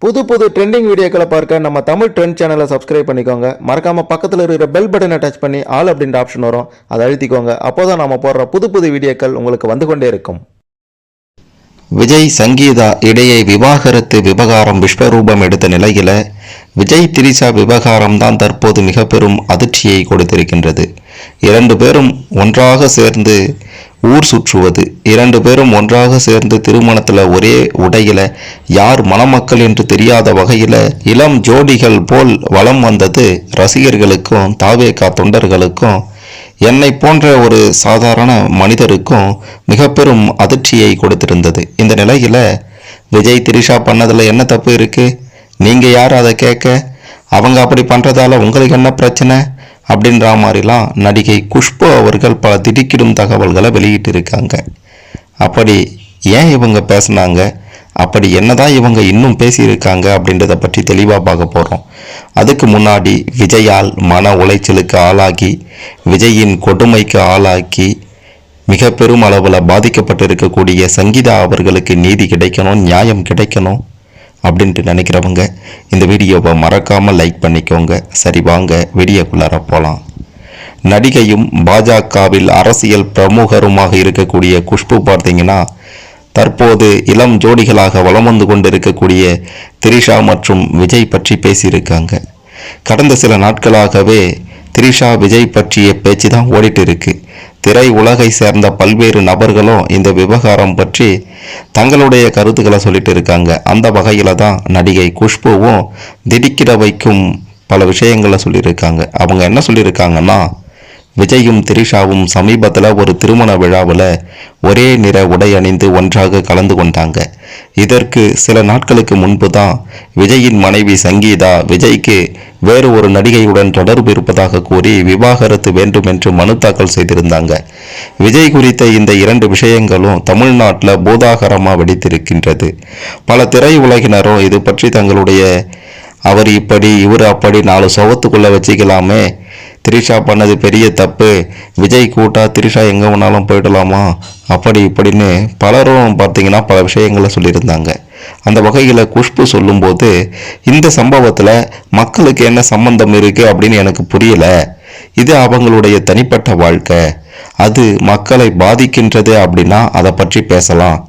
புது புது ட்ரெண்டிங் வீடியோக்களை பார்க்க நம்ம தமிழ் ட்ரெண்ட் சேனலை சப்ஸ்கிரைப் பண்ணிக்கோங்க. மறக்காம பக்கத்தில் இருக்கிற பெல் பட்டனை டச் பண்ணி ஆல் அப்படின்ற ஆப்ஷன் வரும், அதை அழுத்திக்கோங்க. அப்போதான் நாம போடுற புது புது வீடியோக்கள் உங்களுக்கு வந்து கொண்டே இருக்கும். விஜய் சங்கீதா இடையே விவாகரத்து விவகாரம் விஸ்வரூபம் எடுத்த நிலையில் விஜய் திரிஷா விவகாரம் தான் தற்போது மிக பெரும் அதிர்ச்சியை கொடுத்திருக்கின்றது. இரண்டு பேரும் ஒன்றாக சேர்ந்து ஊர் சுற்றுவது, இரண்டு பேரும் ஒன்றாக சேர்ந்து திருமணத்தில் ஒரே உடையில யார் மணமக்கள் என்று தெரியாத வகையில் இளம் ஜோடிகள் போல் வலம் வந்தது ரசிகர்களுக்கும் தாவேகா தொண்டர்களுக்கும் என்னை போன்ற ஒரு சாதாரண மனிதருக்கும் மிக பெரும் அதிர்ச்சியை கொடுத்திருந்தது. இந்த நிலையில் விஜய் திரிஷா பண்ணதில் என்ன தப்பு இருக்கு? நீங்கள் யார் அதை கேட்க? அவங்க அப்படி பண்ணுறதால உங்களுக்கு என்ன பிரச்சனை அப்படின்ற மாதிரிலாம் நடிகை குஷ்பு அவர்கள் பல திடுக்கிடும் தகவல்களை வெளியிட்டு இருக்காங்க. அப்படி ஏன் இவங்க பேசினாங்க, அப்படி என்னதான் இவங்க இன்னும் பேசியிருக்காங்க அப்படின்றத பற்றி தெளிவாக பார்க்க போகிறோம். அதுக்கு முன்னாடி விஜயால் மன உளைச்சலுக்கு ஆளாகி விஜயின் கொடுமைக்கு ஆளாக்கி மிக பெரும் அளவில் பாதிக்கப்பட்டிருக்கக்கூடிய சங்கீதா அவர்களுக்கு நீதி கிடைக்கணும், நியாயம் கிடைக்கணும் அப்படின்ட்டு நினைக்கிறவங்க இந்த வீடியோவை மறக்காமல் லைக் பண்ணிக்கோங்க. சரி, வாங்க வீடியோக்குள்ளார போகலாம். நடிகையும் பாஜகவில் அரசியல் பிரமுகருமாக இருக்கக்கூடிய குஷ்பு பார்த்தீங்கன்னா தற்போது இளம் ஜோடிகளாக வலம் வந்து கொண்டிருக்கக்கூடிய திரிஷா மற்றும் விஜய் பற்றி பேசியிருக்காங்க. கடந்த சில நாட்களாகவே திரிஷா விஜய் பற்றிய பேச்சு தான் ஓடிட்டு இருக்கு. திரை உலகை சேர்ந்த பல்வேறு நபர்களும் இந்த விவகாரம் பற்றி தங்களுடைய கருத்துக்களை சொல்லிட்டு இருக்காங்க. அந்த வகையில் தான் நடிகை குஷ்புவும் திடுக்கிட வைக்கும் பல விஷயங்களை சொல்லியிருக்காங்க. அவங்க என்ன சொல்லியிருக்காங்கன்னா, விஜயும் திரிஷாவும் சமீபத்தில் ஒரு திருமண விழாவில் ஒரே நிற உடை அணிந்து ஒன்றாக கலந்து கொண்டாங்க. இதற்கு சில நாட்களுக்கு முன்பு தான் விஜயின் மனைவி சங்கீதா விஜய்க்கு வேறு ஒரு நடிகையுடன் தொடர்பு இருப்பதாக கூறி விவாகரத்து வேண்டும் என்று மனு தாக்கல் செய்திருந்தாங்க. விஜய் குறித்த இந்த இரண்டு விஷயங்களும் தமிழ்நாட்டில் பூதாகரமாக வெடித்திருக்கின்றது. பல திரை உலகினரும் இது பற்றி தங்களுடைய அவர் இப்படி இவர் அப்படி 4 சவத்துக்குள்ளே வச்சுக்கலாமே, திரிஷா பண்ணது பெரிய தப்பு, விஜய் கூட்டா திரிஷா எங்கே வேணாலும் போயிடலாமா அப்படி இப்படின்னு பலரும் பார்த்தீங்கன்னா பல விஷயங்களை சொல்லியிருந்தாங்க. அந்த வகையில் குஷ்பு சொல்லும்போது இந்த சம்பவத்தில் மக்களுக்கு என்ன சம்பந்தம் இருக்குது அப்படின்னு எனக்கு புரியல. இது அவங்களுடைய தனிப்பட்ட வாழ்க்கை, அது மக்களை பாதிக்கின்றது அப்படின்னா அதை பற்றி பேசலாம்.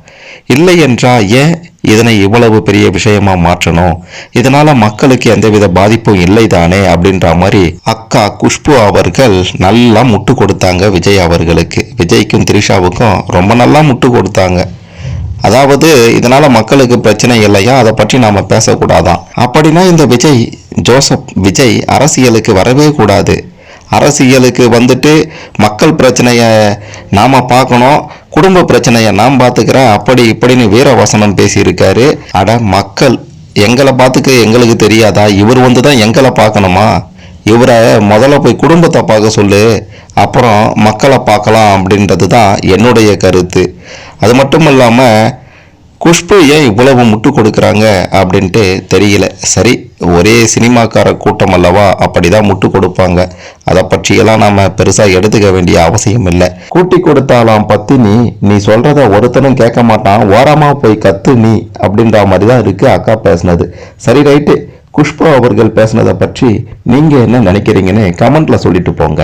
இல்லை என்றால் ஏன் இதனை இவ்வளவு பெரிய விஷயமா மாற்றணும்? இதனால மக்களுக்கு எந்தவித பாதிப்பும் இல்லை தானே அப்படின்ற மாதிரி அக்கா குஷ்பு அவர்கள் நல்லா முட்டு கொடுத்தாங்க விஜய் அவர்களுக்கு. விஜய்க்கும் திரிஷாவுக்கும் ரொம்ப நல்லா முட்டு கொடுத்தாங்க. அதாவது இதனால மக்களுக்கு பிரச்சனை இல்லையா, அதை பற்றி நாம பேசக்கூடாதான். அப்படின்னா இந்த விஜய் அரசியலுக்கு வரவே கூடாது. அரசியலுக்கு வந்துட்டு மக்கள் பிரச்சனையை நாம் பார்க்கணும், குடும்ப பிரச்சனையை நாம் பார்த்துக்கிறேன் அப்படி இப்படின்னு வீரவசனம் பேசியிருக்காரு. அட, மக்கள் எங்களை பார்த்துக்க எங்களுக்கு தெரியாதா? இவர் வந்து தான் எங்களை பார்க்கணுமா? இவரை முதல்ல போய் குடும்பத்தை பார்க்க சொல்லு, அப்புறம் மக்களை பார்க்கலாம் அப்படின்றது தான் என்னுடைய கருத்து. அது மட்டும் இல்லாமல் குஷ்பு ஏன் இவ்வளவு முட்டு கொடுக்குறாங்க அப்படின்ட்டு தெரியல. சரி, ஒரே சினிமாக்கார கூட்டம் அல்லவா, அப்படிதான் முட்டு கொடுப்பாங்க. அதை பற்றியெல்லாம் நாம் பெருசாக எடுத்துக்க வேண்டிய அவசியம் இல்லை. கூட்டி கொடுத்தாலாம் பத்தினி, நீ சொல்கிறத ஒருத்தனும் கேட்க மாட்டான், ஓரமாக போய் கத்து நீ அப்படின்ற மாதிரி தான் இருக்குது அக்கா பேசுனது. சரி, ரைட்டு. குஷ்பு அவர்கள் பேசுனதை பற்றி நீங்கள் என்ன நினைக்கிறீங்கன்னு கமெண்ட்டில் சொல்லிட்டு போங்க.